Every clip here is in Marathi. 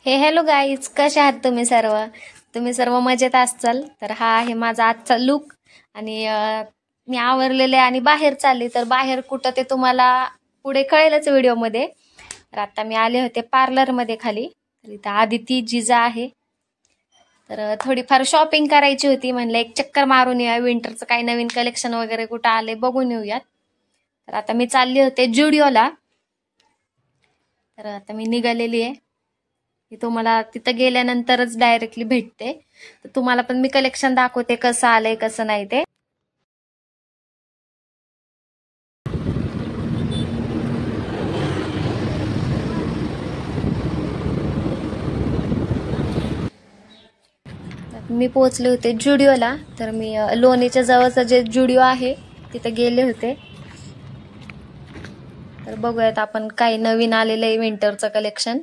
हॅलो गाईज, कशा आहात तुम्ही सर्व मजेत असाल तर हा आहे माझा आजचा लुक. आणि मी आवरलेले आणि बाहेर चालले, तर बाहेर कुठं ते तुम्हाला पुढे कळेलच व्हिडिओमध्ये. तर आता मी आले होते पार्लरमध्ये खाली, तर इथं आदिती जिजा आहे. तर थोडीफार शॉपिंग करायची होती, म्हणलं एक चक्कर मारून येऊया, विंटरचं काही नवीन कलेक्शन वगैरे कुठं आले बघून येऊयात. तर आता मी चालले होते जुडिओला, तर आता मी निघालेली आहे. मी तुम्हाला तिथं गेल्यानंतरच डायरेक्टली भेटते, तर तुम्हाला पण मी कलेक्शन दाखवते कसं आलंय कसं नाही ते. मी पोहोचले होते जुडिओला, तर मी लोणीच्या जवळचं जे जुडिओ आहे तिथे गेले होते. तर बघूयात आपण काही नवीन आलेलं आहे विंटरचं कलेक्शन.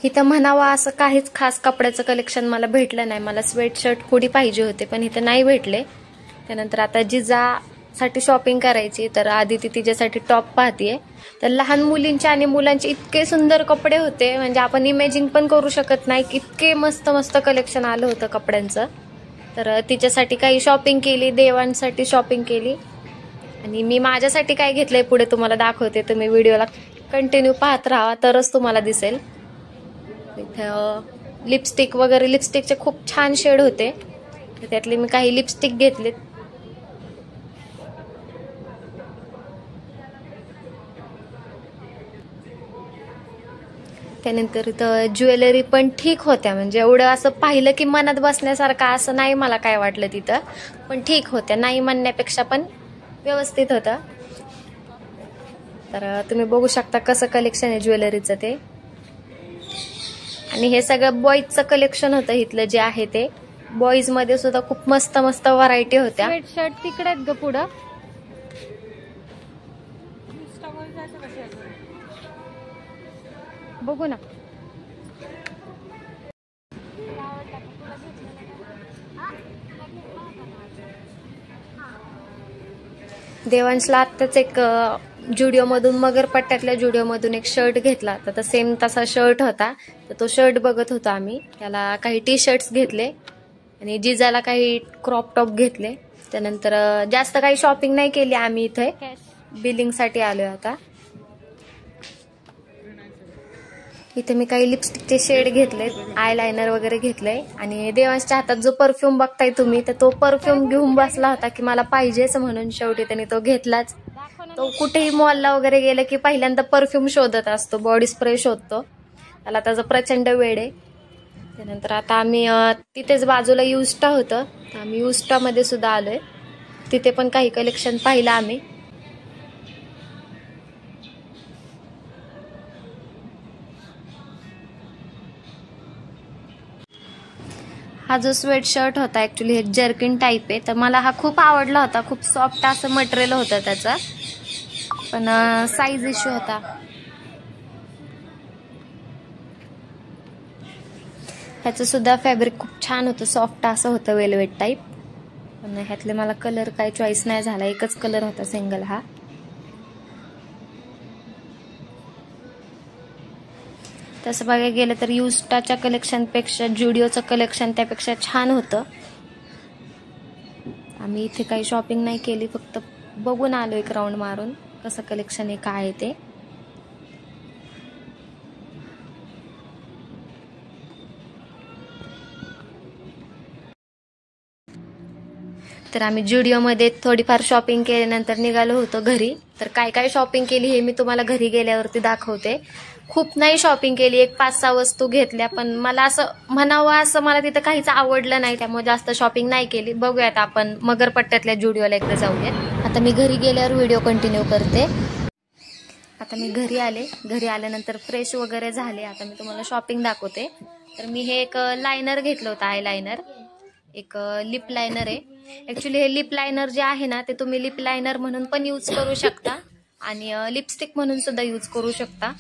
इथं म्हणावं असं काहीच खास कपड्याचं कलेक्शन मला भेटलं नाही. मला स्वेटशर्ट हुडी पाहिजे होते पण इथं नाही भेटले. त्यानंतर आता जिजासाठी शॉपिंग करायची, तर आधी ती तिच्यासाठी टॉप पाहतीये. तर लहान मुलींचे आणि मुलांचे इतके सुंदर कपडे होते, म्हणजे आपण इमॅजिन पण करू शकत नाही, इतके मस्त मस्त कलेक्शन आलं होतं कपड्यांचं. तर तिच्यासाठी काही शॉपिंग केली, देवांसाठी शॉपिंग केली, आणि मी माझ्यासाठी काय घेतलंय पुढे तुम्हाला दाखवते. तुम्ही व्हिडिओला कंटिन्यू पाहत राहा तरच तुम्हाला दिसेल. इथं लिपस्टिक वगैरे, लिपस्टिकचे खूप छान शेड होते, तर त्यातले मी काही लिपस्टिक घेतलेत. त्यानंतर इथं ज्वेलरी पण ठीक होत्या, म्हणजे एवढं असं पाहिलं की मनात बसण्यासारखं असं नाही मला काय वाटलं तिथं, पण ठीक होत्या, नाही म्हणण्यापेक्षा पण व्यवस्थित होतं. तर तुम्ही बघू शकता कसं कलेक्शन आहे ज्वेलरीचं ते. आणि हे सगळं बॉईजचं कलेक्शन होतं इथलं जे आहे ते. बॉईज मध्ये सुद्धा खूप मस्त मस्त व्हरायटी होत्या. स्वेटशर्ट तिकडे आहेत ग पुढं, बघू ना. देवांशला आत्ताच एक जुडिओमधून, मगरपट्ट्यातल्या जुडिओमधून एक शर्ट घेतला, तर सेम तसा शर्ट होता, तर तो शर्ट बघत होता आम्ही. त्याला काही टी शर्ट्स घेतले आणि जिजाला काही क्रॉप टॉप घेतले. त्यानंतर जास्त काही शॉपिंग नाही केली आम्ही, इथे बिलिंगसाठी आलोय आता. इथे मी काही लिपस्टिकचे शेड घेतलेत, आय लायनर वगैरे घेतलंय. आणि देवांच्या हातात जो परफ्यूम बघताय तुम्ही, तर तो परफ्यूम घेऊन बसला होता की मला पाहिजेच म्हणून. शेवटी त्याने तो घेतलाच. तो कुठेही मॉलला वगैरे गेला की पहिल्यांदा परफ्यूम शोधत असतो, बॉडी स्प्रे शोधतो, त्याला त्याचा प्रचंड वेड आहे. त्यानंतर आता आम्ही तिथेच बाजूला युस्टा होतं, तर आम्ही युस्टा मध्ये सुद्धा आलोय. तिथे पण काही कलेक्शन पाहिलं आम्ही. हा जो स्वेट शर्ट होता ऍक्च्युली हे जर्किन टाईप आहे, तर मला हा खूप आवडला होता. खूप सॉफ्ट असं मटेरियल होतं त्याचा, पण साईज इश्यू होता. ह्याचं सुद्धा फॅब्रिक खूप छान होतं, सॉफ्ट असं होतं, वेलवेट टाईप. पण ह्यातले मला कलर काही चॉईस नाही झाला, एकच कलर होता सिंगल हा. तसं बघायला गेलं तर युस्टाच्या कलेक्शनपेक्षा जुडिओचं कलेक्शन त्यापेक्षा छान होतं. आम्ही इथे काही शॉपिंग नाही केली, फक्त बघून आलो एक राऊंड मारून कसं कलेक्शन आहे काय आहे ते. तर आम्ही जुडिओमध्ये थोडीफार शॉपिंग केल्यानंतर निघालो होतो घरी. तर काय काय शॉपिंग केली हे मी तुम्हाला घरी गेल्यावरती दाखवते. खूप नाही शॉपिंग केली, एक 5-6 वस्तू घेतल्या, पण मला असं म्हणावं असं मला तिथं काहीच आवडलं नाही, त्यामुळे जास्त शॉपिंग नाही केली. बघूयात आपण मगरपट्ट्यातल्या जुडिओला एकदा जाऊयात. आता मी घरी गेल्यावर व्हिडिओ कंटिन्यू करते. आता मी घरी आले, घरी आल्यानंतर फ्रेश वगैरे झाले. आता मी तुम्हाला शॉपिंग दाखवते. तर मी हे एक लायनर घेतलं होतं, आय लायनर, एक लिप लायनर आहे. ऍक्च्युली हे लिप लायनर जे आहे ना, ते तुम्ही लिप लायनर म्हणून पण यूज करू शकता आणि लिपस्टिक म्हणून सुद्धा यूज करू शकता.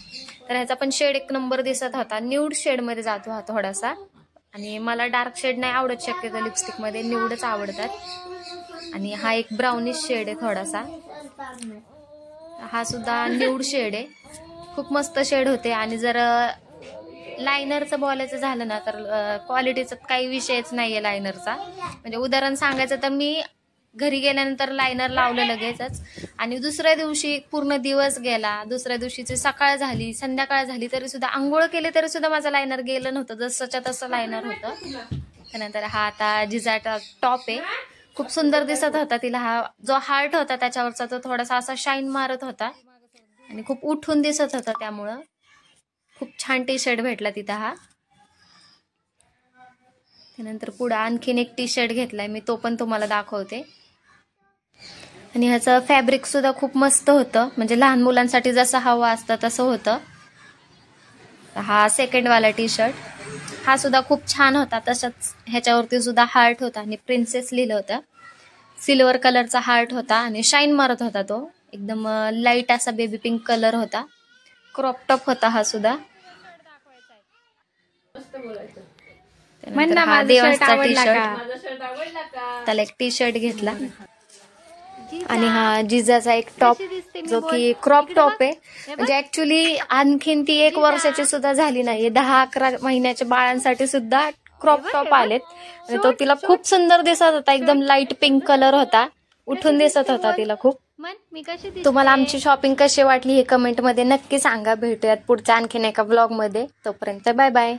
तर ह्याचा पण शेड एक नंबर दिसत होता, न्यूड शेड मध्ये जातो हा थोडासा, आणि मला डार्क शेड नाही आवडत, शक्यतो लिपस्टिक मध्ये न्यूडच आवडतात. आणि हा एक ब्राउनिश शेड आहे थोडासा, हा सुद्धा न्यूड शेड आहे. खूप मस्त शेड होते. आणि जर लायनरचं बोलायचं झालं ना तर क्वालिटीचा काही विषयच नाहीये लायनरचा. म्हणजे उदाहरण सांगायचं तर मी घरी गेल्यानंतर लायनर लावलं लगेचच आणि दुसऱ्या दिवशी पूर्ण दिवस गेला, दुसऱ्या दिवशीची सकाळ झाली, संध्याकाळ झाली, तरी सुद्धा आंघोळ केली तरी सुद्धा माझं लायनर गेलं नव्हतं, जसंच्या तसं लायनर होतं. त्यानंतर हा आता जिजाचा टॉप आहे, खूप सुंदर दिसत होता. तिला हा जो हार्ट होता त्याच्यावरचा तो थोडासा असा शाईन मारत होता आणि खूप उठून दिसत होता, त्यामुळं खूप छान टी शर्ट भेटला तिथं हा. त्यानंतर पुढे आणखीन एक टी शर्ट घेतलाय मी, तो पण तुम्हाला दाखवते. आणि ह्याचं फॅब्रिक सुद्धा खूप मस्त होतं, म्हणजे लहान मुलांसाठी जसं हवं असतं तसं होतं. हा सेकंड वाला टी शर्ट, हा सुद्धा खूप छान होता. तसंच ह्याच्यावरती सुद्धा हार्ट होता आणि प्रिन्सेस लिहिलं होतं. सिल्वर कलरचा हार्ट होता आणि शाईन मारत होता, तो एकदम लाईट असा बेबी पिंक कलर होता. क्रॉप टॉप होता हा सुद्धा. त्यानंतर हा देवांचा टी शर्ट, त्याला एक टी शर्ट घेतला. आणि हा जिजाचा एक टॉप जो की क्रॉप टॉप आहे. म्हणजे ऍक्च्युली आणखीन ती 1 वर्षाची सुद्धा झाली नाहीये, 10-11 महिन्याच्या बाळांसाठी सुद्धा क्रॉप टॉप आलेत. आणि तो तिला खूप सुंदर दिसत होता, एकदम लाईट पिंक कलर होता, उठून दिसत होता तिला खूप. तुम्हाला आमची शॉपिंग कशी वाटली हे कमेंट मध्ये नक्की सांगा. भेटूयात पुढच्या आणखीन एका ब्लॉग मध्ये. तोपर्यंत बाय बाय.